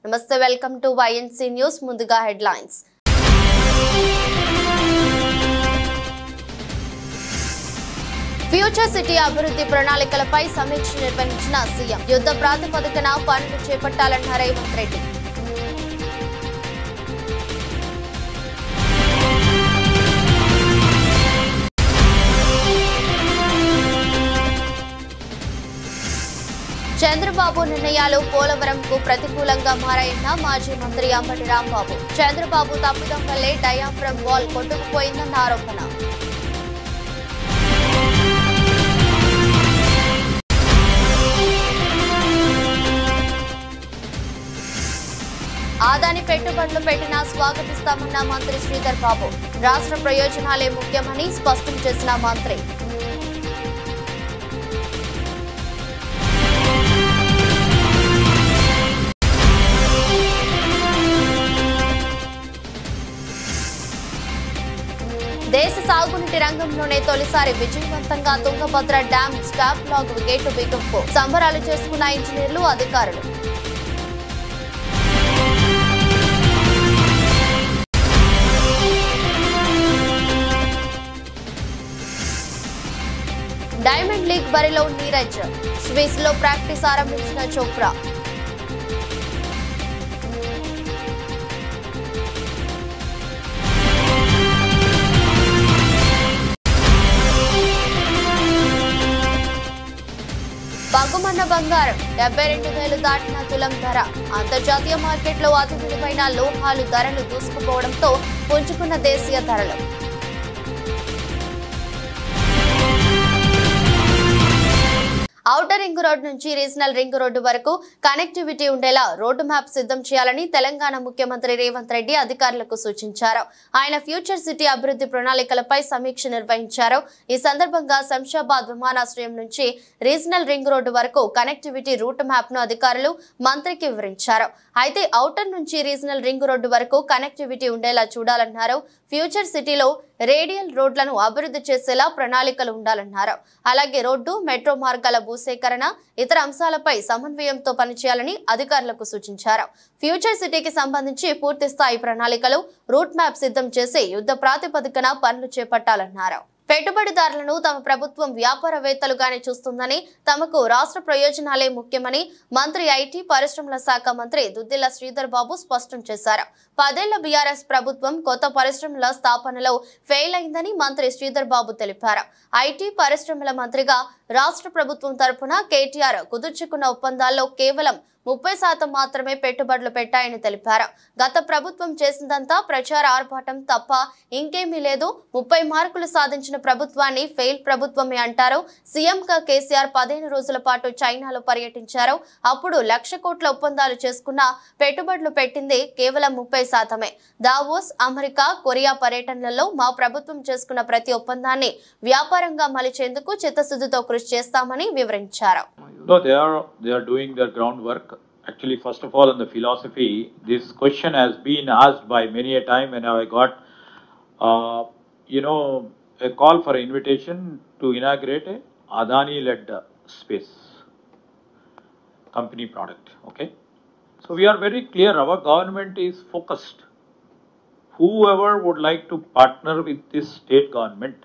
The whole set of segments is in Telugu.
నమస్తే వెల్కమ్ టు YNC న్యూస్ ముందుగా హెడ్లైన్స్ ఫ్యూచర్ సిటీ అభివృద్ధి ప్రణాళికలపై సమీక్ష నిర్వహించిన సీఎం యుద్ధ ప్రాతిపదికన పనులు చేపట్టాలన్న రేవంత్ రెడ్డి చంద్రబాబు నిర్ణయాలు పోలవరంకు ప్రతికూలంగా మారాయన్న మాజీ మంత్రి అంబటి రాంబాబు చంద్రబాబు తప్పిదం వల్లే డయాఫ్రమ్ వాల్ కొట్టుకుపోయిందన్న ఆరోపణ ఆదాని పెట్టుబడులు పెట్టినా స్వాగతిస్తామన్న మంత్రి శ్రీధర్ బాబు రాష్ట్ర ప్రయోజనాలే ముఖ్యమని స్పష్టం చేసిన మంత్రి దేశ సాగునీటి రంగంలోనే తొలిసారి విజయవంతంగా Tungabhadra dam stop log gate బిగింపు సంబరాలు చేసుకున్న ఇంజనీర్లు అధికారులు డైమండ్ లీగ్ బరిలో నీరజ్ స్విస్ లో ప్రాక్టీస్ ఆరంభించిన చోప్రా బగ్గుమన్న బంగారం 72,000 దాటిన తులం ధర అంతర్జాతీయ మార్కెట్లో అతి విలువైన లోహాలు ధరలు దూసుకుపోవడంతో పుంజుకున్న దేశీయ ధరలు ఔటర్ రింగ్ రోడ్ నుంచి రీజనల్ రింగ్ రోడ్డు వరకు కనెక్టివిటీ ఉండేలా రోడ్డు మ్యాప్ సిద్ధం చేయాలని తెలంగాణ ముఖ్యమంత్రి రేవంత్ రెడ్డి అధికారులకు సూచించారు. ఆయన ఫ్యూచర్ సిటీ అభివృద్ధి ప్రణాళికలపై సమీక్ష నిర్వహించారు. ఈ సందర్భంగా శంషాబాద్ విమానాశ్రయం నుంచి రీజనల్ రింగ్ రోడ్డు వరకు కనెక్టివిటీ రూట్ మ్యాప్ ను అధికారులు మంత్రికి వివరించారు. అయితే ఔటర్ నుంచి రీజనల్ రింగ్ రోడ్డు వరకు కనెక్టివిటీ ఉండేలా చూడాలన్నారు. ఫ్యూచర్ సిటీలో రేడియల్ రోడ్లను అభివృద్ధి చేసేలా ప్రణాళికలు ఉండాలన్నారు. అలాగే రోడ్డు మెట్రో మార్గాల భూసేకరణ ఇతర అంశాలపై సమన్వయంతో పనిచేయాలని అధికారులకు సూచించారు. ఫ్యూచర్ సిటీకి సంబంధించి పూర్తి స్థాయి ప్రణాళికలు రూట్ మ్యాప్ సిద్ధం చేసి యుద్ధ ప్రాతిపదికన పనులు చేపట్టాలన్నారు. పెట్టుబడిదారులను తమ ప్రభుత్వం వ్యాపారవేత్తలుగానే చూస్తుందని తమకు రాష్ట్ర ప్రయోజనాలే ముఖ్యమని మంత్రి ఐటీ పరిశ్రమల శాఖ మంత్రి దుద్దిల్ల శ్రీధర్ బాబు స్పష్టం చేశారు. 10 ఏళ్ల బీఆర్ఎస్ ప్రభుత్వం కొత్త పరిశ్రమల స్థాపనలో ఫెయిల్ అయిందని మంత్రి శ్రీధర్ బాబు తెలిపారు. ఐటీ పరిశ్రమల మంత్రిగా రాష్ట్ర ప్రభుత్వం తరఫున కేటీఆర్ కుదుర్చుకున్న ఒప్పందాల్లో కేవలం 30% మాత్రమే పెట్టుబడులు పెట్టాయని తెలిపారు. గత ప్రభుత్వం చేసిందంతా ప్రచార ఆర్భాటం తప్ప ఇంకేమీ లేదు. 30 మార్కులు సాధించిన ప్రభుత్వాన్ని ఫెయిల్ ప్రభుత్వమే అంటారు. సీఎంగా కేసీఆర్ 15 రోజుల పాటు చైనాలో పర్యటించారు. అప్పుడు 1,00,000 కోట్ల ఒప్పందాలు చేసుకున్న పెట్టుబడులు పెట్టింది కేవలం 30%. దావోస్, అమెరికా, కొరియా పర్యటనలలో మా ప్రభుత్వం చేసుకున్న ప్రతి ఒప్పందాన్ని వ్యాపారంగా మలిచేందుకు చిత్తశుద్ధితో కృషి చేస్తామని వివరించారు. No, they are doing their groundwork. Actually, first of all, on the philosophy, this question has been asked by many a time when I got, a call for an invitation to inaugurate a Adani-led space company product. Okay, so we are very clear. Our government is focused. Whoever would like to partner with this state government,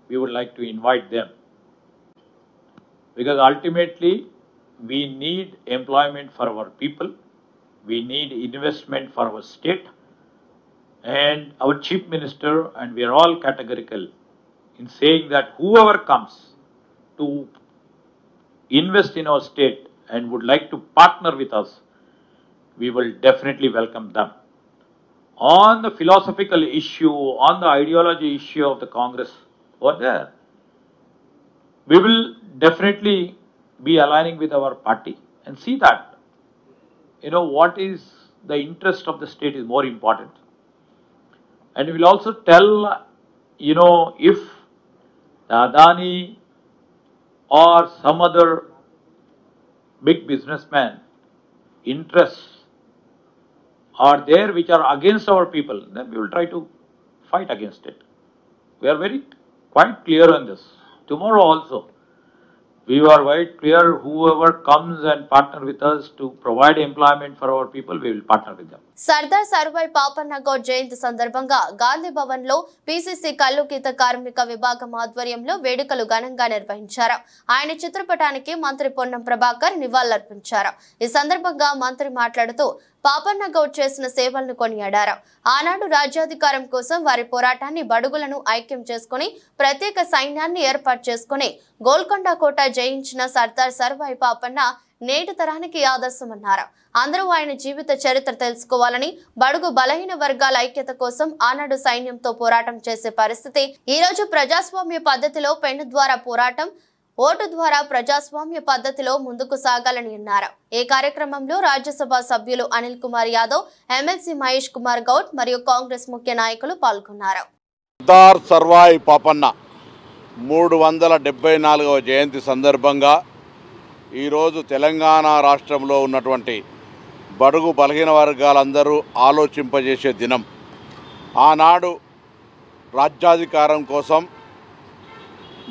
we would like to invite them. Because ultimately, we need employment for our people, we need investment for our state, and our Chief Minister and we are all categorical in saying that whoever comes to invest in our state and would like to partner with us, we will definitely welcome them. On the philosophical issue, on the ideology issue of the Congress over there, we will definitely be aligning with our party and see that, what is the interest of the state is more important. And we will also tell, if Adani or some other big businessman interests are there which are against our people, then we will try to fight against it. We are very quite clear on this. Tomorrow also, We were quite clear, whoever comes and partner with us to provide employment for our people, we will partner with them. Sardar Sarvai Papanna Goud జయంతి సందర్భంగా గాంధీ భవన్ లో పిసిసి కల్లు గీత కార్మిక విభాగం ఆధ్వర్యంలో వేడుకలు ఘనంగా నిర్వహించారు. ఆయన చిత్రపటానికి మంత్రి పొన్నం ప్రభాకర్ నివాళులర్పించారు. ఈ సందర్భంగా మంత్రి మాట్లాడుతూ పాపన్న గౌడ్ చేసిన సేవలను కొనియాడారు. ఆనాడు రాజ్యాధికారం కోసం వారి పోరాటాన్ని బడుగులను ఐక్యం చేసుకుని ప్రత్యేక సైన్యాన్ని ఏర్పాటు చేసుకుని గోల్కొండ కోట జయించిన సర్దార్ సర్వాయి పాపన్న నేటి తరానికి ఆదర్శమన్నారు. అందరూ ఆయన జీవిత చరిత్ర తెలుసుకోవాలని, బడుగు బలహీన వర్గాల ఐక్యత కోసం ఆనాడు సైన్యంతో పోరాటం చేసే పరిస్థితి ఈ రోజు ప్రజాస్వామ్య పద్ధతిలో పెన్ను ద్వారా పోరాటం, ఓటు ద్వారా ప్రజాస్వామ్య పద్ధతిలో ముందుకు సాగాలని అన్నారు. ఈ కార్యక్రమంలో రాజ్యసభ సభ్యులు అనిల్ కుమార్ యాదవ్, ఎమ్మెల్సీ మహేష్ కుమార్ గౌడ్ మరియు కాంగ్రెస్ ముఖ్య నాయకులు పాల్గొన్నారు. సర్దార్ సర్వాయి పాపన్న 374వ జయంతి సందర్భంగా ఈరోజు తెలంగాణ రాష్ట్రంలో ఉన్నటువంటి బడుగు బలహీన వర్గాలందరూ ఆలోచింపజేసే దినం. ఆనాడు రాజ్యాధికారం కోసం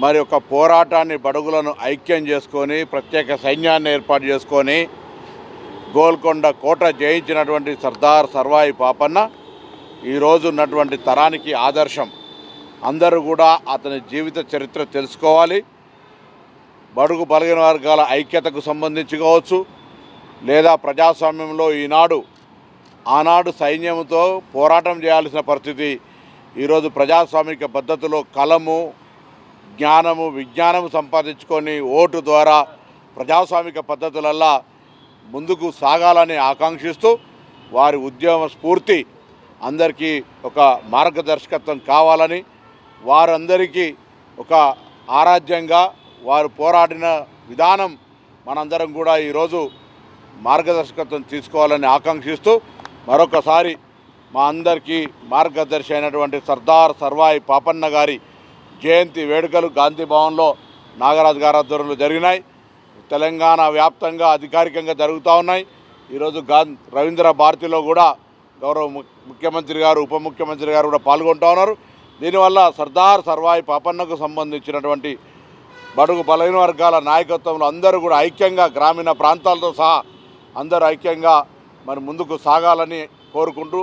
మరి ఒక పోరాటాన్ని బడుగులను ఐక్యం చేసుకొని ప్రత్యేక సైన్యాన్ని ఏర్పాటు చేసుకొని గోల్కొండ కోట జయించినటువంటి సర్దార్ సర్వాయి పాపన్న ఈరోజు ఉన్నటువంటి తరానికి ఆదర్శం. అందరూ కూడా అతని జీవిత చరిత్ర తెలుసుకోవాలి. బడుగు బలహీన వర్గాల ఐక్యతకు సంబంధించి కావచ్చు, లేదా ప్రజాస్వామ్యంలో ఆనాడు సైన్యంతో పోరాటం చేయాల్సిన పరిస్థితి ఈరోజు ప్రజాస్వామిక పద్ధతిలో కలము, జ్ఞానము, విజ్ఞానము సంపాదించుకొని ఓటు ద్వారా ప్రజాస్వామిక పద్ధతులల్లా ముందుకు సాగాలని ఆకాంక్షిస్తూ వారి ఉద్యమ స్ఫూర్తి అందరికీ ఒక మార్గదర్శకత్వం కావాలని, వారందరికీ ఒక ఆరాధ్యంగా వారు పోరాడిన విధానం మనందరం కూడా ఈరోజు మార్గదర్శకత్వం తీసుకోవాలని ఆకాంక్షిస్తూ మరొకసారి మా అందరికీ మార్గదర్శి అయినటువంటి సర్దార్ సర్వాయి పాపన్న గారి జయంతి వేడుకలు గాంధీ భవన్లో నాగరాజు గారి ఆధ్వర్యంలో జరిగినాయి. తెలంగాణ వ్యాప్తంగా అధికారికంగా జరుగుతూ ఉన్నాయి. ఈరోజు రవీంద్ర భారతిలో కూడా గౌరవ ముఖ్యమంత్రి గారు, ఉప ముఖ్యమంత్రి గారు కూడా పాల్గొంటూ ఉన్నారు. దీనివల్ల సర్దార్ సర్వాయి పాపన్నకు సంబంధించినటువంటి బడుగు బలహీన వర్గాల నాయకత్వంలో అందరూ కూడా ఐక్యంగా, గ్రామీణ ప్రాంతాలతో సహా అందరూ ఐక్యంగా మరి ముందుకు సాగాలని కోరుకుంటూ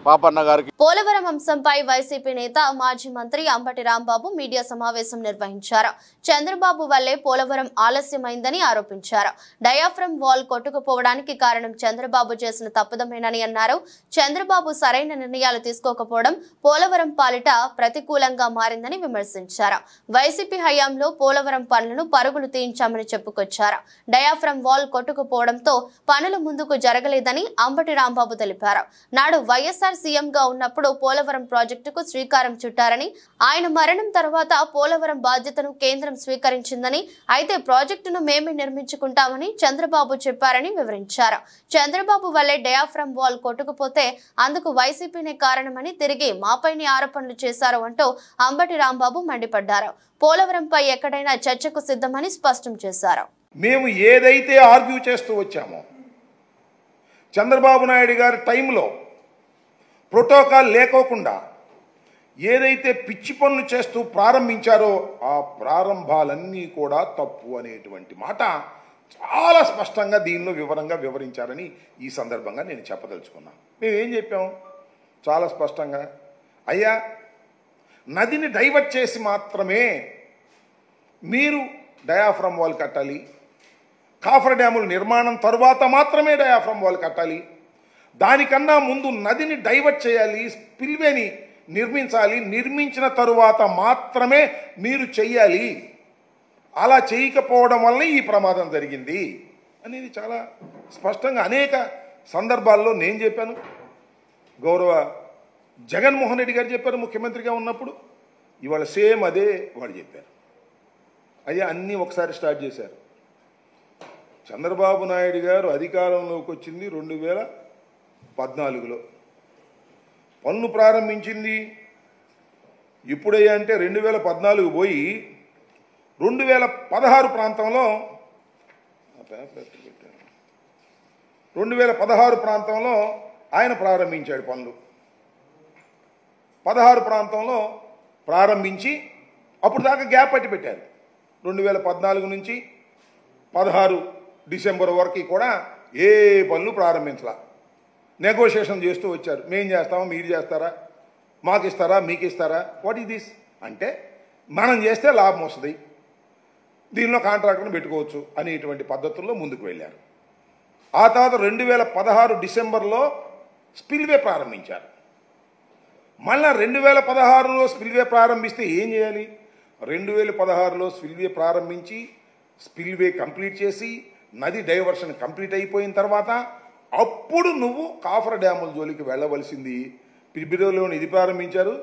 పాపన్న గారికి. పోలవరం అంశంపై వైసీపీ నేత మాజీ మంత్రి అంబటి రాంబాబు మీడియా సమావేశం నిర్వహించారు. చంద్రబాబు వల్లే పోలవరం ఆలస్యమైందని ఆరోపించారు. డయాఫ్రమ్ వాల్ కొట్టుకుపోవడానికి కారణం చంద్రబాబు చేసిన తప్పుదమేనని అన్నారు. చంద్రబాబు సరైన నిర్ణయాలు తీసుకోకపోవడం పోలవరం పాలిట ప్రతికూలంగా మారిందని విమర్శించారు. వైసీపీ హయాంలో పోలవరం పనులను పరుగులు తీయించామని చెప్పుకొచ్చారు. డయాఫ్రమ్ వాల్ కొట్టుకుపోవడంతో పనులు ముందుకు జరగలేదని అంబటి రాంబాబు తెలిపారు. నాడు వైఎస్ఆర్ సీఎంగా ఉన్నప్పుడు పోలవరం ప్రాజెక్టుకు శ్రీకారం చుట్టారని, ఆయన మరణం తర్వాత పోలవరం బాధ్యతను కేంద్రం స్వీకరించిందని, అయితే ప్రాజెక్టును మేమే నిర్మించుకుంటామని చంద్రబాబు చెప్పారని వివరించారు. చంద్రబాబు వల్లే డయాఫ్రమ్ వాల్ కొట్టుకుపోతే అందుకు వైసీపీనే కారణమని తిరిగి మాపైనే ఆరోపణలు చేశారు అంటూ అంబటి రాంబాబు మండిపడ్డారు. పోలవరంపై ఎక్కడైనా చర్చకు సిద్ధమని స్పష్టం చేశారు. మేము ఏదైతే ఆర్గ్యూ చేస్తూ వచ్చామో, చంద్రబాబు నాయుడు గారి టైంలో ప్రోటోకాల్ లేకోకుండా ఏదైతే పిచ్చి పనులు చేస్తూ ప్రారంభించారో ఆ ప్రారంభాలన్నీ కూడా తప్పు అనేటువంటి మాట చాలా స్పష్టంగా దీనిలో వివరంగా వివరించారని ఈ సందర్భంగా నేను చెప్పదలుచుకున్నాను. మేము ఏం చెప్పాం చాలా స్పష్టంగా, అయ్యా నదిని డైవర్ట్ చేసి మాత్రమే మీరు డయాఫ్రమ్ వాల్ కట్టాలి, కాఫర్ డ్యాముల నిర్మాణం తరువాత మాత్రమే డయాఫ్రమ్ వాల్ కట్టాలి, దానికన్నా ముందు నదిని డైవర్ట్ చేయాలి, స్పిల్వేని నిర్మించాలి, నిర్మించిన తరువాత మాత్రమే మీరు చెయ్యాలి, అలా చేయకపోవడం వల్లనే ఈ ప్రమాదం జరిగింది అనేది చాలా స్పష్టంగా అనేక సందర్భాల్లో నేను చెప్పాను. గౌరవ జగన్మోహన్ రెడ్డి గారు చెప్పారు ముఖ్యమంత్రిగా ఉన్నప్పుడు, ఇవాళ సేమ్ అదే వాడు చెప్పారు. అయ్యా అన్నీ ఒకసారి స్టార్ట్ చేశారు. చంద్రబాబు నాయుడు గారు అధికారంలోకి వచ్చింది 2014లో, పన్ను ప్రారంభించింది ఇప్పుడయ్యా అంటే 2014 పోయి 2016 ప్రాంతంలో 2016 ప్రాంతంలో ఆయన ప్రారంభించాడు పనులు. 16 ప్రాంతంలో ప్రారంభించి అప్పుడు దాకా గ్యాప్ పట్టి పెట్టారు. 2014 నుంచి 16 డిసెంబర్ వరకు కూడా ఏ పనులు ప్రారంభించాల. నెగోషియేషన్ చేస్తూ వచ్చారు. మేం చేస్తామా, మీరు చేస్తారా, మాకు ఇస్తారా, మీకు ఇస్తారా, వాట్ ఈస్ దిస్ అంటే మనం చేస్తే లాభం వస్తుంది, దీనిలో కాంట్రాక్టర్ని పెట్టుకోవచ్చు అనేటువంటి పద్ధతుల్లో ముందుకు వెళ్ళారు. ఆ తర్వాత 2016 డిసెంబర్లో స్పిల్వే ప్రారంభించారు. మళ్ళా 2016లో స్పిల్వే ప్రారంభిస్తే ఏం చేయాలి? 2016లో స్పిల్వే ప్రారంభించి స్పిల్వే కంప్లీట్ చేసి నది డైవర్షన్ కంప్లీట్ అయిపోయిన తర్వాత అప్పుడు నువ్వు కాఫర్ డ్యాముల జోలికి వెళ్ళవలసింది. ఫిబ్రవరిలో ఇది ప్రారంభించారు,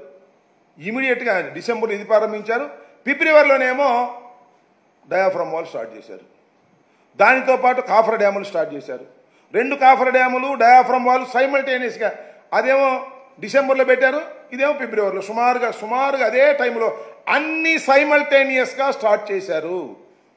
ఇమీడియట్గా డిసెంబర్లో ఇది ప్రారంభించారు, ఫిబ్రవరిలోనేమో డయాఫ్రమ్ వాల్ స్టార్ట్ చేశారు. దానితో పాటు కాఫర్ డ్యాములు స్టార్ట్ చేశారు. 2 కాఫర్ డ్యాములు, డయాఫ్రమ్ వాల్ సైమల్టేనియస్గా, అదేమో డిసెంబర్లో పెట్టారు, ఇదేమో ఫిబ్రవరిలో, సుమారుగా అదే టైంలో అన్ని సైమల్టేనియస్గా స్టార్ట్ చేశారు.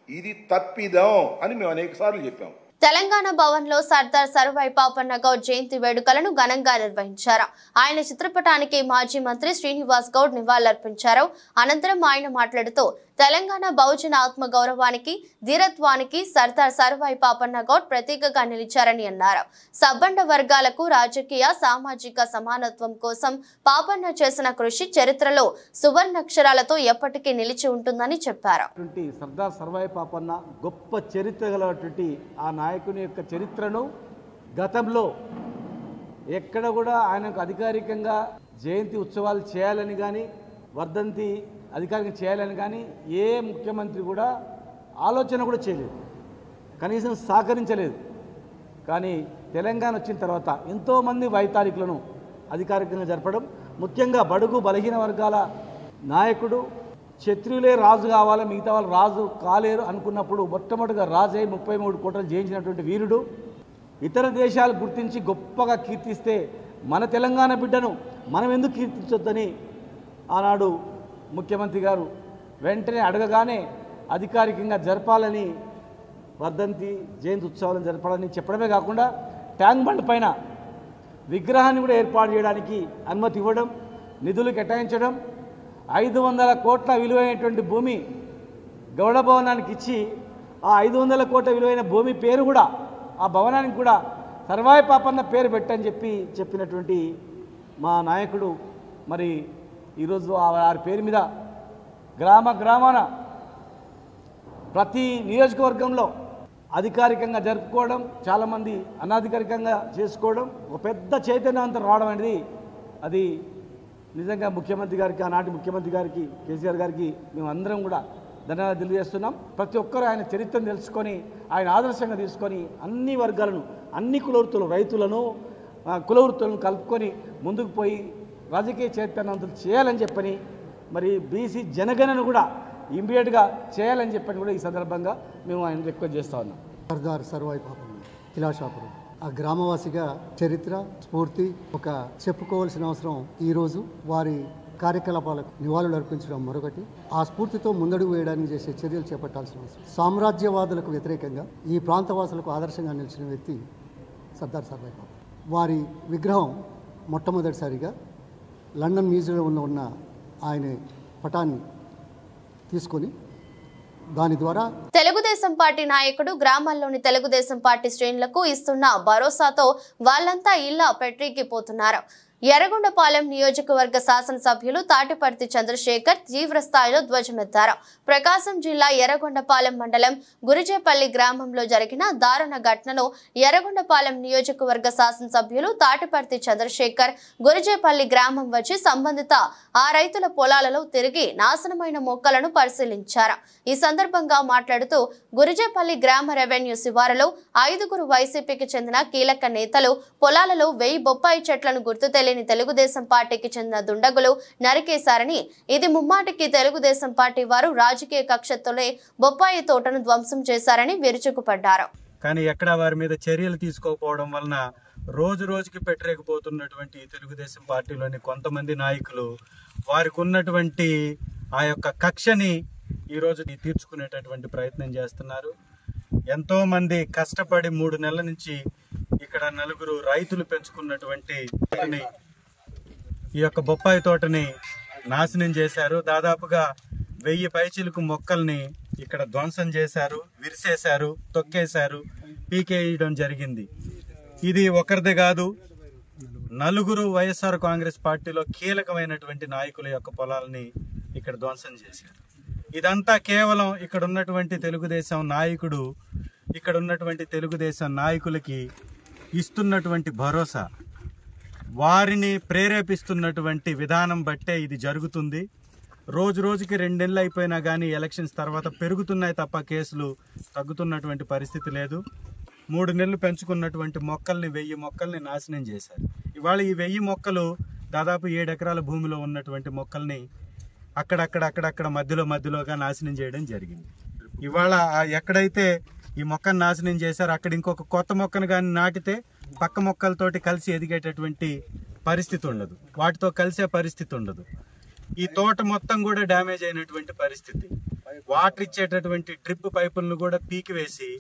ఇది తప్పిదం అని మేము అనేక సార్లు చెప్పాం. తెలంగాణ భవన్ లో సర్దార్ సర్వాయి పాపన్న గౌడ్ జయంతి వేడుకలను ఘనంగా నిర్వహించారు. ఆయన చిత్రపటానికి మాజీ మంత్రి శ్రీనివాస్ గౌడ్ నివాళులర్పించారు. అనంతరం ఆయన మాట్లాడుతూ తెలంగాణ బహుజన ఆత్మ గౌరవానికి, ధీరత్వానికి సర్దార్ సర్వాయి పాపన్న గౌడ్ ప్రతీకగా నిలిచారని అన్నారు. సబ్బండ వర్గాలకు రాజకీయ, సామాజిక సమానత్వం కోసం పాపన్న చేసిన కృషి చరిత్రలో సువర్ణాక్షరాలతో ఎప్పటికీ నిలిచి ఉంటుందని చెప్పారు. సర్దార్ సర్వాయి పాపన్న గొప్ప చరిత్ర గలటువంటి ఆ నాయకుని యొక్క చరిత్రను గతంలో ఎక్కడ కూడా ఆయనకు అధికారికంగా జయంతి ఉత్సవాలు చేయాలని కానీ, వర్ధంతి అధికారికంగా చేయాలని కానీ ఏ ముఖ్యమంత్రి కూడా ఆలోచన కూడా చేయలేదు, కనీసం సహకరించలేదు. కానీ తెలంగాణ వచ్చిన తర్వాత ఎంతోమంది వైతాళికులను అధికారికంగా జరపడం, ముఖ్యంగా బడుగు బలహీన వర్గాల నాయకుడు, క్షత్రియులే రాజు కావాలి, మిగతా వాళ్ళు రాజు కాలేరు అనుకున్నప్పుడు మొట్టమొదటిగా రాజు అయి 33 కోటలు జయించినటువంటి వీరుడు. ఇతర దేశాలు గుర్తించి గొప్పగా కీర్తిస్తే మన తెలంగాణ బిడ్డను మనం ఎందుకు కీర్తించొద్దని ఆనాడు ముఖ్యమంత్రి గారు వెంటనే అడగగానే అధికారికంగా జరపాలని, వర్ధంతి జయంతి ఉత్సవాలను జరపాలని చెప్పడమే కాకుండా ట్యాంక్ బండ్ పైన విగ్రహాన్ని కూడా ఏర్పాటు చేయడానికి అనుమతి ఇవ్వడం, నిధులు కేటాయించడం, 500 కోట్ల విలువైనటువంటి భూమి గౌడ భవనానికి ఇచ్చి ఆ 500 కోట్ల విలువైన భూమి పేరు కూడా, ఆ భవనానికి కూడా సర్వాయి పాపన్న పేరు పెట్టని చెప్పినటువంటి మా నాయకుడు మరి ఈరోజు వారి పేరు మీద గ్రామాన ప్రతి నియోజకవర్గంలో అధికారికంగా జరుపుకోవడం, చాలామంది అనధికారికంగా చేసుకోవడం, ఒక పెద్ద చైతన్యవంతం రావడం అనేది అది నిజంగా ముఖ్యమంత్రి గారికి, ఆనాటి ముఖ్యమంత్రి గారికి, కేసీఆర్ గారికి మేము అందరం కూడా ధన్యవాదాలు తెలియజేస్తున్నాం. ప్రతి ఒక్కరూ ఆయన చరిత్రను తెలుసుకొని ఆయన ఆదర్శంగా తీసుకొని అన్ని వర్గాలను, అన్ని కులవృత్తులు, రైతులను, కులవృత్తులను కలుపుకొని ముందుకు పోయి రాజకీయ చైతన్యవంతులు చేయాలని చెప్పని, మరి బీసీ జనగణను కూడా ఇమ్మీడియట్గా చేయాలని చెప్పని కూడా ఈ సందర్భంగా మేము ఆయన రిక్వెస్ట్ చేస్తూ ఉన్నాం. సర్దార్ సర్వాయి పాపన్న కిలాషాపురం ఆ గ్రామవాసిగా చరిత్ర, స్ఫూర్తి ఒక చెప్పుకోవాల్సిన అవసరం. ఈరోజు వారి కార్యకలాపాలకు నివాళులు అర్పించడం మరొకటి. ఆ స్ఫూర్తితో ముందడుగు వేయడానికి చేసే చర్యలు చేపట్టాల్సిన అవసరం. సామ్రాజ్యవాదులకు వ్యతిరేకంగా ఈ ప్రాంతవాసులకు ఆదర్శంగా నిలిచిన వ్యక్తి సర్దార్ సర్వాయి పాపన్న. వారి విగ్రహం మొట్టమొదటిసారిగా లండన్ మ్యూజియంలో ఉన్న ఆయన పటాన్ని తీసుకొని దాని ద్వారా తెలుగుదేశం పార్టీ నాయకుడు గ్రామాల్లోని తెలుగుదేశం పార్టీ శ్రేణులకు ఇస్తున్న భరోసాతో వాళ్ళంతా ఇళ్ల పెట్రీకిపోతున్నారు. ఎర్రగొండపాలెం నియోజకవర్గ శాసనసభ్యులు తాటిపర్తి చంద్రశేఖర్ తీవ్ర స్థాయిలో ధ్వజమెత్తారు. ప్రకాశం జిల్లా ఎర్రగొండపాలెం మండలం గురిజేపల్లి గ్రామంలో జరిగిన దారుణ ఘటనను ఎర్రగొండపాలెం నియోజకవర్గ శాసనసభ్యులు తాటిపర్తి చంద్రశేఖర్ గురిజేపల్లి గ్రామం వచ్చి సంబంధిత ఆ రైతుల పొలాలలో తిరిగి నాశనమైన మొక్కలను పరిశీలించారు. ఈ సందర్భంగా మాట్లాడుతూ గురిజేపల్లి గ్రామ రెవెన్యూ శివారులో 5గురు వైసీపీకి చెందిన కీలక నేతలు పొలాలలో 1000 బొప్పాయి చెట్లను గుర్తు తెలియని తెలుగుదేశం పార్టీకి చెందిన దుండగులు నరికేశారని, ఇది ముమ్మాటికి తెలుగుదేశం పార్టీ వారు రాజకీయ కక్షతోనే బొప్పాయి తోటను ధ్వంసం చేశారని విరుచుకుపడ్డారు. కానీ ఎక్కడ వారి మీద చర్యలు తీసుకోకపోవడం వలన రోజు రోజుకి పెట్టలేకపోతున్నటువంటి తెలుగుదేశం పార్టీలోని కొంతమంది నాయకులు వారికి ఉన్నటువంటి ఆ యొక్క కక్షని ఈరోజు తీర్చుకునేటటువంటి ప్రయత్నం చేస్తున్నారు. ఎంతో మంది కష్టపడి 3 నెలల నుంచి ఇక్కడ 4 రైతులు పెంచుకున్నటువంటి ఈ యొక్క బొప్పాయి తోటని నాశనం చేశారు. దాదాపుగా 1000 పైచిలుకు మొక్కల్ని ఇక్కడ ధ్వంసం చేశారు, విరిసేశారు, తొక్కేశారు, పీకేయడం జరిగింది. ఇది ఒకరిదే కాదు, నలుగురు వైఎస్ఆర్ కాంగ్రెస్ పార్టీలో కీలకమైనటువంటి నాయకుల యొక్క పొలాలని ఇక్కడ ధ్వంసం చేశారు. ఇదంతా కేవలం ఇక్కడ ఉన్నటువంటి తెలుగుదేశం నాయకుడు, ఇక్కడ ఉన్నటువంటి తెలుగుదేశం నాయకులకి ఇస్తున్నటువంటి భరోసా, వారిని ప్రేరేపిస్తున్నటువంటి విధానం బట్టే ఇది జరుగుతుంది. రోజు రోజుకి 2 నెలలు అయిపోయినా కానీ ఎలక్షన్స్ తర్వాత పెరుగుతున్నాయి తప్ప కేసులు తగ్గుతున్నటువంటి పరిస్థితి లేదు. 3 నెలలు పెంచుకున్నటువంటి మొక్కల్ని 1000 మొక్కల్ని నాశనం చేశారు. ఇవాళ ఈ 1000 మొక్కలు దాదాపు 7 ఎకరాల భూమిలో ఉన్నటువంటి మొక్కల్ని అక్కడక్కడ మధ్యలోగా నాశనం చేయడం జరిగింది. ఇవాళ ఎక్కడైతే ఈ మొక్కను నాశనం చేశారో అక్కడ ఇంకొక కొత్త మొక్కను కానీ నాటితే పక్క మొక్కలతోటి కలిసి ఎదిగేటటువంటి పరిస్థితి ఉండదు, వాటితో కలిసే పరిస్థితి ఉండదు. ఈ తోట మొత్తం కూడా డ్యామేజ్ అయినటువంటి పరిస్థితి. వాటర్ ఇచ్చేటటువంటి డ్రిప్ పైపులను కూడా పీకివేసి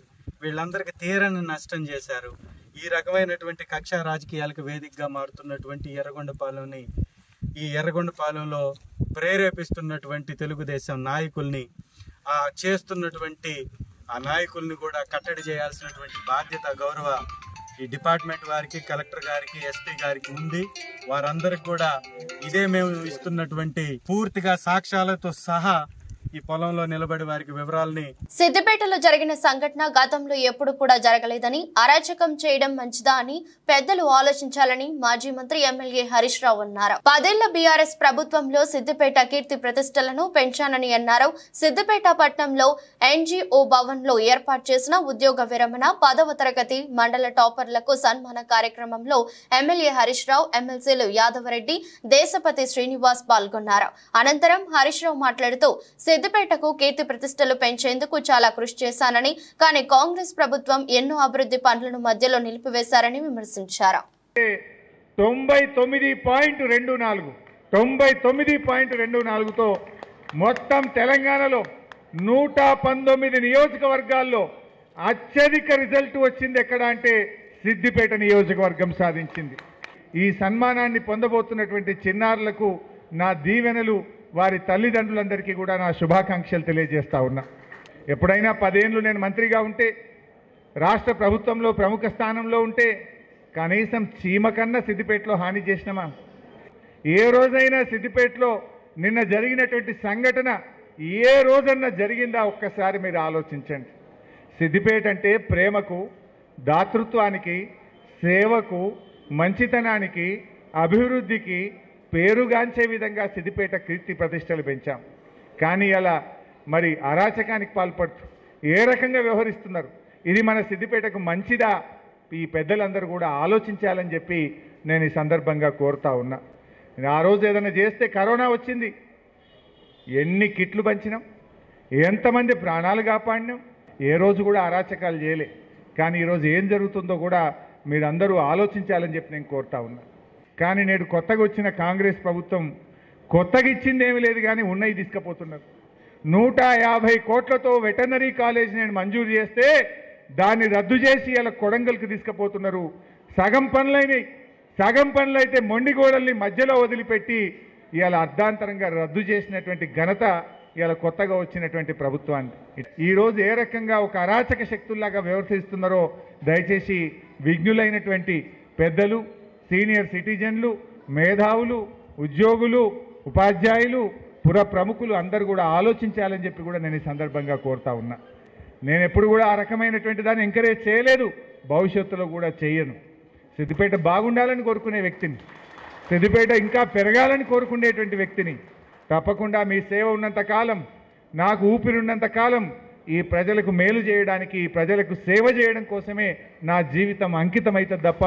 వీళ్ళందరికీ తీరని నష్టం చేశారు. ఈ రకమైనటువంటి కక్షా రాజకీయాలకు వేదికగా మారుతున్నటువంటి ఎర్రగొండపాలెంలో ప్రేరేపిస్తున్నటువంటి తెలుగుదేశం నాయకుల్ని చేస్తున్నటువంటి ఆ నాయకుల్ని కూడా కట్టడి చేయాల్సినటువంటి బాధ్యత, గౌరవ ఈ డిపార్ట్మెంట్ వారికి, కలెక్టర్ గారికి, ఎస్పీ గారికి ఉంది. వారందరికి కూడా ఇదే మేము ఇస్తున్నటువంటి పూర్తిగా సాక్ష్యాలతో సహా ఈ పొలంలో నిలబడి వారికి వివరాలని. సిద్దిపేటలో జరిగిన సంఘటన గతంలో ఎప్పుడు కూడా జరగలేదని, అరాచకం చేయడం మంచిదా అని పెద్దలు ఆలోచించాలని మాజీ మంత్రి ఎమ్మెల్యే హరీష్ రావు అన్నారు. 10 ఏళ్ల బీఆర్ఎస్ ప్రభుత్వంలో సిద్దిపేట కీర్తి ప్రతిష్టలను పెంచానని అన్నారు. సిద్దిపేట పట్టణంలో ఎన్జీఓ భవన్ లో ఏర్పాటు చేసిన ఉద్యోగ విరమణ 10వ తరగతి మండల టాపర్లకు సన్మాన కార్యక్రమంలో ఎమ్మెల్యే హరీష్ రావు, ఎమ్మెల్సీలు యాదవరెడ్డి, దేశపతి శ్రీనివాస్ పాల్గొన్నారు. అనంతరం హరీష్ రావు మాట్లాడుతూ సిద్దిపేటకు కీర్తి ప్రతిష్టలు పెంచేందుకు చాలా కృషి చేశానని, కానీ కాంగ్రెస్ ప్రభుత్వం ఎన్నో అభివృద్ధి పనులను మధ్యలో నిలిపివేశారని విమర్శించారు. 99.24తో మొత్తం తెలంగాణలో 119 నియోజకవర్గాల్లో అత్యధిక రిజల్ట్ వచ్చింది ఎక్కడ అంటే సిద్దిపేట నియోజకవర్గం సాధించింది. ఈ సన్మానాన్ని పొందబోతున్నటువంటి చిన్నారులకు నా దీవెనలు, వారి తల్లిదండ్రులందరికీ కూడా నా శుభాకాంక్షలు తెలియజేస్తా ఉన్నా. ఎప్పుడైనా 10 ఏళ్ళు నేను మంత్రిగా ఉంటే, రాష్ట్ర ప్రభుత్వంలో ప్రముఖ స్థానంలో ఉంటే కనీసం చీమ కన్నా సిద్దిపేటలో హాని చేసినామా? ఏ రోజైనా సిద్దిపేటలో నిన్న జరిగినటువంటి సంఘటన ఏ రోజన్నా జరిగిందా? ఒక్కసారి మీరు ఆలోచించండి. సిద్దిపేట అంటే ప్రేమకు, దాతృత్వానికి, సేవకు, మంచితనానికి, అభివృద్ధికి పేరుగాంచే విధంగా సిద్దిపేట కీర్తి ప్రతిష్టలు పెంచాం. కానీ అలా మరి అరాచకానికి పాల్పడుతూ ఏ రకంగా వ్యవహరిస్తున్నారు? ఇది మన సిద్దిపేటకు మంచిదా? ఈ పెద్దలందరూ కూడా ఆలోచించాలని చెప్పి నేను ఈ సందర్భంగా కోరుతా ఉన్నా. ఆ రోజు ఏదైనా చేస్తే కరోనా వచ్చింది, ఎన్ని కిట్లు పంచినాం, ఎంతమంది ప్రాణాలు కాపాడినాం, ఏ రోజు కూడా అరాచకాలు చేయలే. కానీ ఈరోజు ఏం జరుగుతుందో కూడా మీరందరూ ఆలోచించాలని చెప్పి నేను కోరుతా ఉన్నా. కానీ నేడు కొత్తగా వచ్చిన కాంగ్రెస్ ప్రభుత్వం కొత్తగా ఇచ్చింది ఏమీ లేదు, కానీ ఉన్నవి తీసుకుపోతున్నారు. 150 కోట్లతో వెటర్నరీ కాలేజ్ నేను మంజూరు చేస్తే దాన్ని రద్దు చేసి ఇలా కొడంగల్కి తీసుకుపోతున్నారు. సగం పనులు అయితే మొండిగోడల్ని మధ్యలో వదిలిపెట్టి ఇలా అర్ధాంతరంగా రద్దు చేసినటువంటి ఘనత ఇలా కొత్తగా వచ్చినటువంటి ప్రభుత్వాన్ని. ఈరోజు ఏ రకంగా ఒక అరాచక శక్తుల్లాగా వ్యవహరిస్తున్నారో దయచేసి విజ్ఞులైనటువంటి పెద్దలు, సీనియర్ సిటిజన్లు, మేధావులు, ఉద్యోగులు, ఉపాధ్యాయులు, పుర ప్రముఖులు అందరూ కూడా ఆలోచించాలని చెప్పి కూడా నేను ఈ సందర్భంగా కోరుతా ఉన్నా. నేను ఎప్పుడు కూడా ఆ రకమైనటువంటి దాన్ని ఎంకరేజ్ చేయలేదు, భవిష్యత్తులో కూడా చేయను. సిద్దిపేట బాగుండాలని కోరుకునే వ్యక్తిని, సిద్దిపేట ఇంకా పెరగాలని కోరుకునేటువంటి వ్యక్తిని. తప్పకుండా మీ సేవ ఉన్నంత కాలం, నాకు ఊపిరిన్నంత కాలం ఈ ప్రజలకు మేలు చేయడానికి, ఈ ప్రజలకు సేవ చేయడం కోసమే నా జీవితం అంకితమైతుంది తప్ప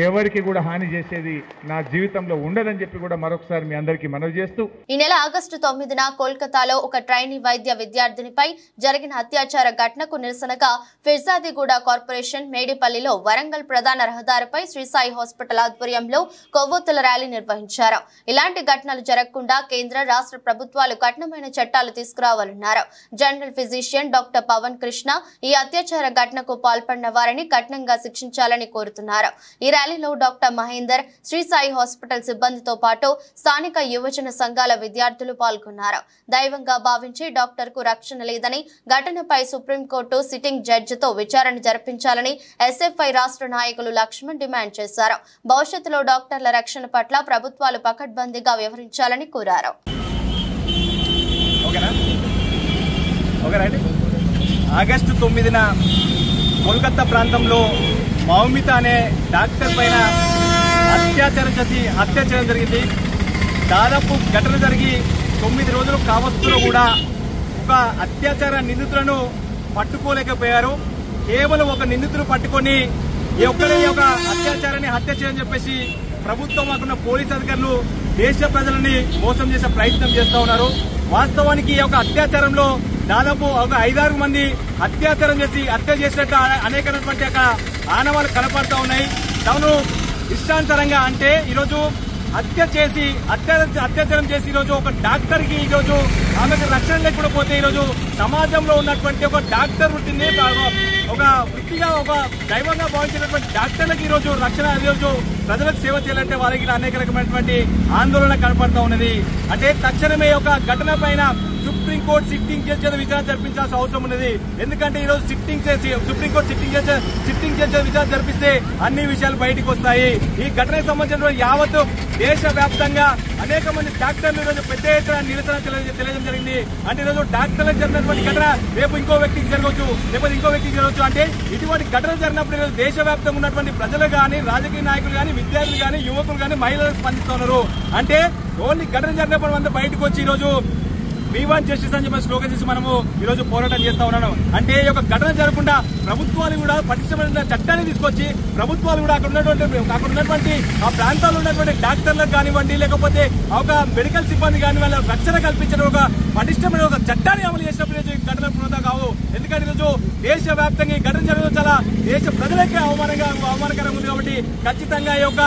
ఎవరికి కూడా హాని చేసేది నా జీవితంలో ఉండదని చెప్పి కూడా మరొకసారి మీ అందరికీ మనవి చేస్తూ, ఈ నెల ఆగస్టు 9న కోల్కతాలో ఒక ట్రైనీ వైద్య విద్యార్థినిపై జరిగిన అత్యాచార ఘటనకు నిరసనగా ఫిర్జాదిగూడ కార్పొరేషన్ మేడిపల్లిలో వరంగల్ ప్రధాన రహదారిపై శ్రీసాయి హాస్పిటల్ ఆధ్వర్యంలో కొవ్వొత్తుల ర్యాలీ నిర్వహించారు. ఇలాంటి ఘటనలు జరగకుండా కేంద్ర, రాష్ట్ర ప్రభుత్వాలు కఠినమైన చట్టాలు తీసుకురావాలన్నారు. General physician doctor Pavan Krishna ఈ అత్యాచార ఘటనకు పాల్పడిన వారిని కఠినంగా శిక్షించాలని కోరుతున్నారు. ఈ ర్యాలీలో డాక్టర్ మహేందర్, శ్రీ సాయి హాస్పిటల్ సిబ్బందితో పాటు స్థానిక యువజన సంఘాల విద్యార్థులు పాల్గొన్నారు. దైవంగా భావించి డాక్టర్ కు రక్షణ లేదని, ఘటనపై సుప్రీంకోర్టు సిట్టింగ్ జడ్జితో విచారణ జరిపించాలని ఎస్ఎఫ్ఐ రాష్ట్ర నాయకులు లక్ష్మణ్ డిమాండ్ చేశారు. భవిష్యత్తులో డాక్టర్ల రక్షణ పట్ల ప్రభుత్వాలు పకడ్బందీగా వ్యవహరించాలని కోరారు. ఆగస్టు 9న కోల్కతా ప్రాంతంలో మౌమిత అనే డాక్టర్ పైన అత్యాచారం చేసి హత్య చేయడం జరిగింది. దాదాపు ఘటన జరిగి 9 రోజులు కావస్తులో కూడా ఒక అత్యాచార నిందితులను పట్టుకోలేకపోయారు. కేవలం ఒక నిందితులు పట్టుకొని ఒక్కడే ఒక అత్యాచారాన్ని హత్య చేయని చెప్పేసి ప్రభుత్వం అక్కడ పోలీస్ అధికారులు దేశ ప్రజలని మోసం చేసే ప్రయత్నం చేస్తూ ఉన్నారు. వాస్తవానికి ఈ యొక్క అత్యాచారంలో దాదాపు ఒక 5-6 మంది అత్యాచారం చేసి హత్య చేసినట్టు అనేకమైనటువంటి ఆనవాళ్లు కనపడుతూ ఉన్నాయి. తాను ఇష్టానుసారంగా అంటే ఈరోజు అత్యాచారం చేసి ఈరోజు ఒక డాక్టర్ కి ఈరోజు ఆమెకు రక్షణ లేకుండా పోతే ఈరోజు సమాజంలో ఉన్నటువంటి ఒక డాక్టర్ వృత్తిని ఒక వృత్తిగా ఒక దైవంగా భావించినటువంటి డాక్టర్లకు ఈరోజు రక్షణ ఈరోజు ప్రజలకు సేవ చేయాలంటే వారికి అనేక రకమైనటువంటి ఆందోళన కనపడుతూ ఉన్నది. అంటే తక్షణమే ఒక ఘటన పైన సుప్రీంకోర్టు సిట్టింగ్ జడ్జి విచారణ జరిపించాల్సిన అవసరం ఉన్నది. ఎందుకంటే ఈరోజు సుప్రీంకోర్టు సిట్టింగ్ జడ్జి విచారణ జరిపిస్తే అన్ని విషయాలు బయటకు వస్తాయి. ఈ ఘటనకు సంబంధించిన యావత్ దేశ వ్యాప్తంగా అనేక మంది డాక్టర్లు ఈరోజు పెద్ద ఎత్తున నిరసన తెలియజేయడం జరిగింది. అంటే ఈరోజు డాక్టర్లకు జరిగినటువంటి ఘటన రేపు ఇంకో వ్యక్తికి జరగవచ్చు, లేకపోతే ఇంకో వ్యక్తికి జరగవచ్చు. అంటే ఇటువంటి ఘటన జరిగినప్పుడు ఈరోజు దేశవ్యాప్తంగా ఉన్నటువంటి ప్రజలు కానీ, రాజకీయ నాయకులు కానీ, విద్యార్థులు కానీ, యువకులు కానీ, మహిళలు స్పందిస్తున్నారు. అంటే ఓన్లీ ఘటన జరిగినప్పుడు అంతా బయటకు వచ్చి ఈరోజు We want justice అని చెప్పి స్లోగన్ చేసి మనము ఈరోజు పోరాటం చేస్తా ఉన్నాను. అంటే ఈ యొక్క ఘటన జరగకుండా ప్రభుత్వాలు కూడా పటిష్టమైన చట్టాన్ని తీసుకొచ్చి ప్రభుత్వాలు కూడా అక్కడ ఉన్నటువంటి ఆ ప్రాంతాల్లో ఉన్నటువంటి డాక్టర్లకు కానివ్వండి, లేకపోతే ఒక మెడికల్ సిబ్బంది కానీ వాళ్ళ రక్షణ కల్పించిన ఒక పటిష్టమైన ఒక చట్టాన్ని అమలు చేసినప్పుడు ఈ ఘటన పునరుద్ధరణ కావు. ఎందుకంటే ఈరోజు దేశవ్యాప్తంగా ఈ ఘటన జరగడం చాలా దేశ ప్రజలకే అవమానకరంగా ఉంది. కాబట్టి ఖచ్చితంగా ఈ యొక్క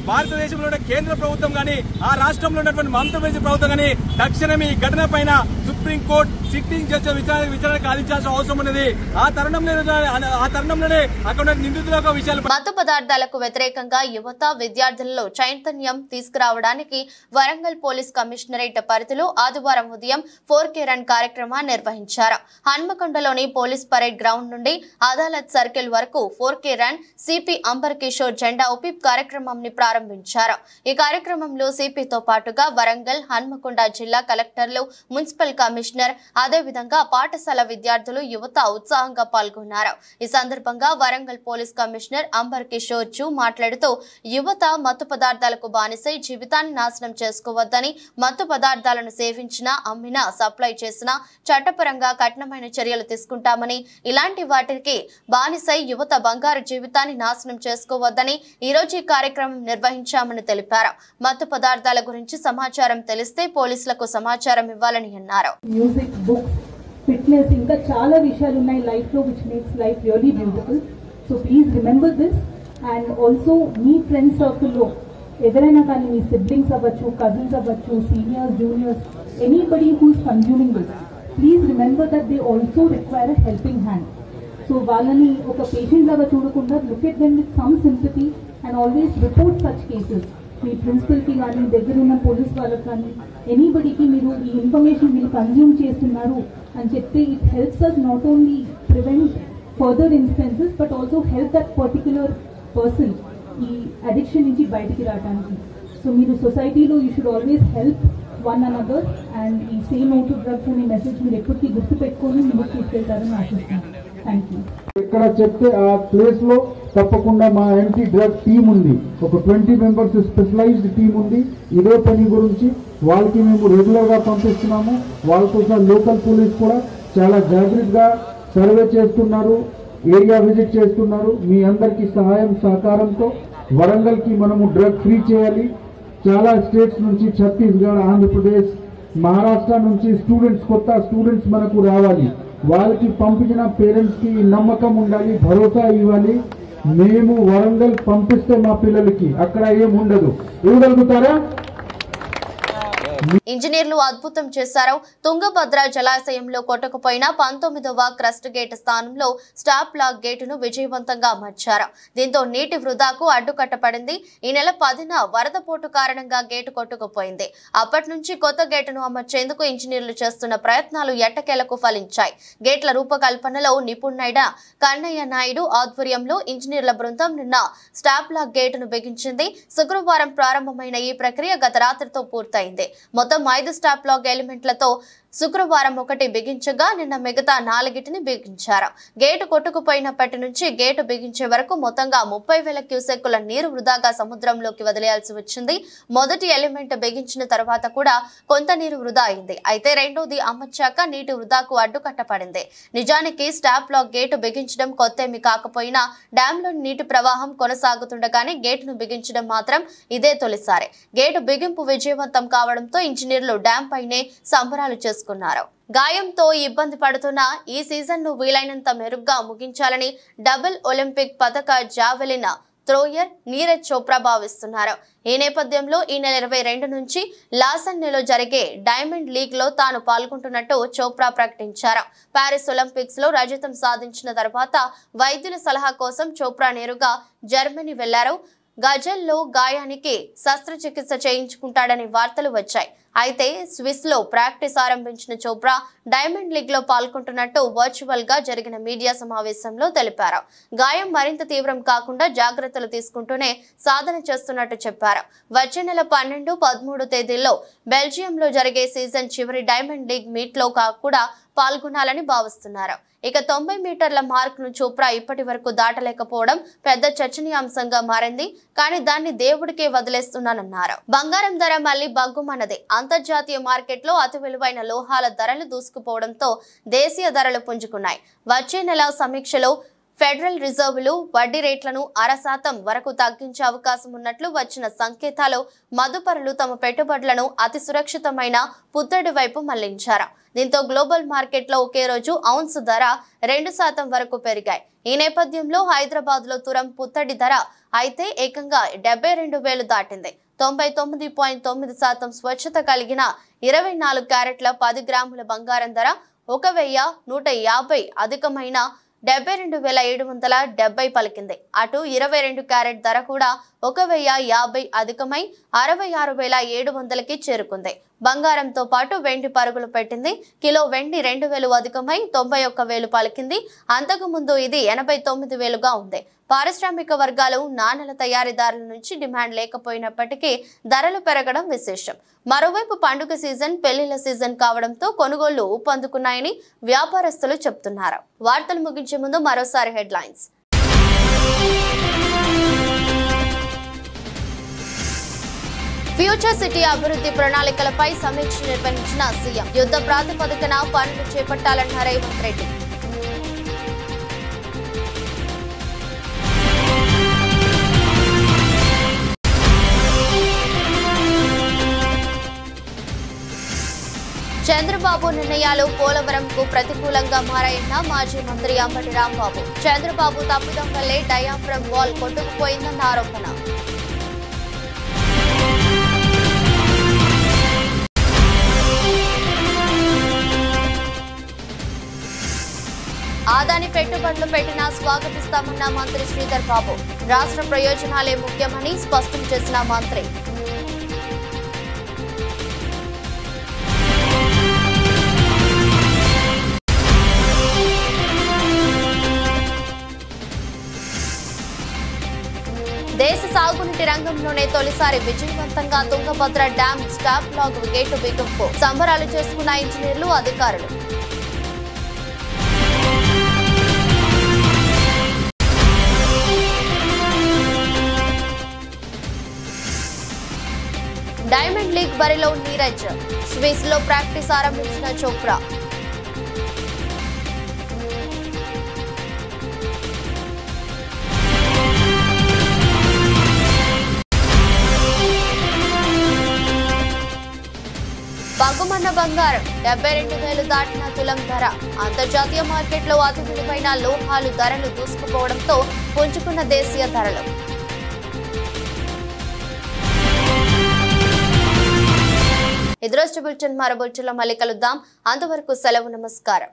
భారతదేశంలో కేంద్ర ప్రభుత్వం కానీ, ఆ రాష్ట్రంలో ఉన్నటువంటి మమతా బెనర్జీ ప్రభుత్వం కానీ తక్షణం ఈ ఘటన పైన సుప్రీంకోర్టు సిట్టింగ్ జడ్జి విచారణకు ఆదించాల్సిన అవసరం ఉన్నది. ఆ తరుణంలోనే అక్కడ నిందితుల విషయాలు. మత్తు పదార్థాలకు వ్యతిరేకంగా యువత విద్యార్థులలో చైతన్యం తీసుకురావడానికి వరంగల్ పోలీస్ కమిషనరేట్ పరిధిలో ఆదివారం ఉదయం 4K రన్ కార్యక్రమాన్ని నిర్వహించారు. హన్మకొండలోని పోలీస్ పరేడ్ గ్రౌండ్ నుండి అదాలత్ సర్కిల్ వరకు 4K run CP amber Kishore జెండా ఊపి కార్యక్రమాన్ని ప్రారంభించారు. ఈ కార్యక్రమంలో సిపితో పాటుగా వరంగల్, హన్మకొండ జిల్లా కలెక్టర్లు, మున్సిపల్ కమిషనర్, అదేవిధంగా పాఠశాల విద్యార్థులు, యువత ఉత్సాహంగా పాల్గొన్నారు. ఈ సందర్భంగా వరంగల్ పోలీస్ కమిషనర్ అంబర్ కిషోర్ జూ మాట్లాడుతూ యువత మత్తు పదార్థాలకు బానిసై జీవితాన్ని నాశనం చేసుకోవద్దని, మత్తు పదార్థాలను సేవించినా, అమ్మినా, సప్లై చేసినా చట్టపరంగా కఠినమైన చర్యలు తీసుకుంటామని, ఇలాంటి వాటికి బానిసై యువత బంగారు జీవితాన్ని నాశనం చేసుకోవద్దని ఈ రోజు ఈ కార్యక్రమం నిర్వహించామని తెలిపారు. మత్తు పదార్థాల గురించి సమాచారం తెలిస్తే పోలీసులకు సమాచారం ఇవ్వాలని అన్నారు. మ్యూజిక్, బుక్స్, ఫిట్నెస్, ఇంకా చాలా విషయాలు ఉన్నాయి లైఫ్ లో which makes life really beautiful. So please remember this. And also మీ ఫ్రెండ్ సర్కిల్లో ఎవరైనా కానీ మీ సిబ్లింగ్స్ అవ్వచ్చు, కజిన్స్ అవ్వచ్చు, seniors, juniors, anybody who's consuming this, please remember that they also require a helping hand. So వాళ్ళని ఒక పేషెంట్ లాగా చూడకుండా look at them with some sympathy and always report such cases. మీ ప్రిన్సిపల్కి కానీ, దగ్గర ఉన్న పోలీస్ వాళ్ళకి కానీ, ఎనీబడికి మీరు ఈ ఇన్ఫర్మేషన్ మీరు కన్జ్యూమ్ చేస్తున్నారు అని చెప్తే it helps us not only prevent further incidences but also help that particular person ఈ అడిక్షన్ నుంచి బయటికి రావడానికి. సో మీరు సొసైటీలో you should always help one another and ఈ సే నో టు డ్రగ్స్ అనే మెసేజ్ మీరు ఎప్పటికీ గుర్తుపెట్టుకొని ముందుకు తీసుకెళ్తారని ఆశిస్తున్నాను. Thank you. ఇక్కడ చెప్తే ఆ ప్లేస్ లో తప్పకుండా మా యాంటీ డ్రగ్ టీమ్ ఉంది, ఒక 20 మెంబర్స్ స్పెషలైజ్డ్ టీమ్ ఉంది. ఇదే పని గురించి వాళ్ళకి మేము రెగ్యులర్ గా పంపిస్తున్నాము. వాళ్ళతో లోకల్ పోలీస్ కూడా చాలా జాగ్రత్తగా సర్వే చేస్తున్నారు, ఏరియా విజిట్ చేస్తున్నారు. మీ అందరికీ సహాయం సహకారంతో వరంగల్ కి మనము డ్రగ్ ఫ్రీ చేయాలి. చాలా స్టేట్స్ నుంచి, ఛత్తీస్గఢ్, ఆంధ్రప్రదేశ్, మహారాష్ట్ర నుంచి కొత్త స్టూడెంట్స్ మనకు రావాలి. వాళ్ళకి పంపించిన పేరెంట్స్ కి నమ్మకం ఉండాలి, భరోసా ఇవ్వాలి. మేము వరంగల్ పంపిస్తే మా పిల్లలకి అక్కడ ఏముండదు. ఇవ్వగలుగుతారా? ఇంజనీర్లు అద్భుతం చేశారు. తుంగభద్ర జలాశయంలో కొట్టకపోయిన 19వ క్రస్ట్ గేట్ స్థానంలో స్టాప్ లాక్ గేటును విజయవంతంగా అమర్చారు. దీంతో నీటి వృధాకు అడ్డుకట్టపడింది. ఈ నెల 10న వరద పోటు కారణంగా గేటు కొట్టుకుపోయింది. అప్పటి నుంచి కొత్త గేటును అమర్చేందుకు ఇంజనీర్లు చేస్తున్న ప్రయత్నాలు ఎట్టకేలకు ఫలించాయి. గేట్ల రూపకల్పనలో నిపుణుడైన కన్నయ్య నాయుడు ఆధ్వర్యంలో ఇంజనీర్ల బృందం నిన్న స్టాప్ లాక్ గేటును బిగించింది. శుక్రవారం ప్రారంభమైన ఈ ప్రక్రియ గత రాత్రితో పూర్తయింది. మొత్తం 5 స్టాప్ లాక్ ఎలిమెంట్లతో శుక్రవారం 1 బిగించగా నిన్న మిగతా 4టిని బిగించారు. గేటు కొట్టుకుపోయినప్పటి నుంచి గేటు బిగించే వరకు మొత్తంగా 30,000 క్యూసెక్కుల నీరు వృధాగా సముద్రంలోకి వదిలేయాల్సి వచ్చింది. మొదటి ఎలిమెంట్ బిగించిన తర్వాత కూడా కొంత నీరు వృధా అయింది. అయితే రెండోది అమర్చాక నీటి వృధాకు అడ్డుకట్టపడింది. నిజానికి స్టాప్ లాక్ గేటు బిగించడం కొత్తేమీ కాకపోయినా డ్యాంలోని నీటి ప్రవాహం కొనసాగుతుండగానే గేటును బిగించడం మాత్రం ఇదే తొలిసారి. గేటు బిగింపు విజయవంతం కావడంతో ఇంజనీర్లు డ్యాం పైనే సంబరాలు చేసుకున్నారు. గాయంతో ఇబ్బంది పడుతున్న ఈ సీజన్ ను వీలైనంత మెరుగ్గా ముగించాలని డబుల్ ఒలింపిక్ పతక జావెలిన్ థ్రోయర్ నీరజ్ చోప్రా భావిస్తున్నారు. ఈ నేపథ్యంలో ఈ నెల 22 నుంచి లాసన్నెలో జరిగే డైమండ్ లీగ్ లో తాను పాల్గొంటున్నట్టు చోప్రా ప్రకటించారు. పారిస్ ఒలింపిక్స్ లో రజతం సాధించిన తర్వాత వైద్యుల సలహా కోసం చోప్రా నేరుగా జర్మనీ వెళ్లారు. గజల్లో గాయానికి శస్త్రచికిత్స చేయించుకుంటాడని వార్తలు వచ్చాయి. అయితే స్విస్ లో ప్రాక్టీస్ ఆరంభించిన చోప్రా డైమండ్ లీగ్ లో పాల్గొంటున్నట్టు వర్చువల్ గా జరిగిన మీడియా సమావేశంలో తెలిపారు. గాయం మరింత తీవ్రం కాకుండా జాగ్రత్తలు తీసుకుంటూనే సాధన చేస్తున్నట్టు చెప్పారు. వచ్చే నెల 12, 13 తేదీల్లో బెల్జియంలో జరిగే సీజన్ చివరి డైమండ్ లీగ్ మీట్ లో కూడా పాల్గొనాలని భావిస్తున్నారు. ఇక 90 మీటర్ల మార్క్ ను చోప్రా ఇప్పటి వరకు దాటలేకపోవడం పెద్ద చర్చనీయాంశంగా మారింది. కానీ దాన్ని దేవుడికే వదిలేస్తున్నానన్నారు. బంగారం ధర మళ్లీ బగ్గుమన్నది. అంతర్జాతీయ మార్కెట్లో అతి విలువైన లోహాల ధరలు దూసుకుపోవడంతో దేశీయ ధరలు పుంజుకున్నాయి. వచ్చే నెల సమీక్షలో ఫెడరల్ రిజర్వులు వడ్డీ రేట్లను 0.5% వరకు తగ్గించే అవకాశం ఉన్నట్లు వచ్చిన సంకేతాలు మదుపరులు తమ పెట్టుబడులను అతి సురక్షితమైన పుత్తడి వైపు మళ్లించారు. దీంతో గ్లోబల్ మార్కెట్లో ఒకే రోజు ఔన్స్ ధర 2% వరకు పెరిగాయి. ఈ నేపథ్యంలో హైదరాబాద్ లో తురం పుత్తడి ధర అయితే ఏకంగా 72,000 దాటింది. 99.9% స్వచ్ఛత కలిగిన 24 క్యారెట్ల 10 గ్రాముల బంగారం ధర 1,150 అధికమైన 72,770 పలికింది. అటు 22 క్యారెట్ ధర కూడా 1,050 అధికమై 66,700కి చేరుకుంది. బంగారంతో పాటు వెండి పరుగులు పెట్టింది. కిలో వెండి 2,000 అధికమై 91,000 పలికింది. అంతకు ముందు ఇది 89,000గా ఉంది. పారిశ్రామిక వర్గాలు నాణేల తయారీదారుల నుంచి డిమాండ్ లేకపోయినప్పటికీ ధరలు పెరగడం విశేషం. మరోవైపు పండుగ సీజన్, పెళ్లిళ్ల సీజన్ కావడంతో కొనుగోళ్లు ఊపందుకున్నాయని వ్యాపారస్తులు చెప్తున్నారు. వార్తలు ముగించే ముందు మరోసారి హెడ్లైన్స్. ఫ్యూచర్ సిటీ అభివృద్ధి ప్రణాళికలపై సమీక్ష నిర్వహించిన సీఎం. యుద్ధ ప్రాతిపదికన పనులు చేపట్టాలన్న రేవంత్ రెడ్డి. చంద్రబాబు నిర్ణయాలు పోలవరంకు ప్రతికూలంగా మారాయన్న మాజీ మంత్రి అంబటి రాంబాబు. చంద్రబాబు తప్పిదం వల్లే డయాఫ్రమ్ వాల్ కొట్టుకుపోయిందన్న ఆరోపణ. ఆదాని పెట్టుబడులు పెట్టినా స్వాగతిస్తామన్న మంత్రి శ్రీధర్ బాబు. రాష్ట్ర ప్రయోజనాలే ముఖ్యమని స్పష్టం చేసిన మంత్రి. దేశ సాగునీటి రంగంలోనే తొలిసారి విజయవంతంగా Tungabhadra dam stop lock gate బిగింపు. సంబరాలు చేసుకున్న ఇంజనీర్లు, అధికారులు. డైమండ్ లీగ్ బరిలో నీరజ్. స్విస్ లో ప్రాక్టీస్ ఆరంభించిన చోప్రా. బగ్గుమన్న బంగారం 72,000 దాటిన తులం ధర. అంతర్జాతీయ మార్కెట్లో అతి విలువైన లోహాలు ధరలు దూసుకుపోవడంతో పుంజుకున్న దేశీయ ధరలు. ఇది రోజు బులెటిన్. మరో బులెటిన్లో మళ్ళీ కలుద్దాం. అంతవరకు సెలవు. నమస్కారం.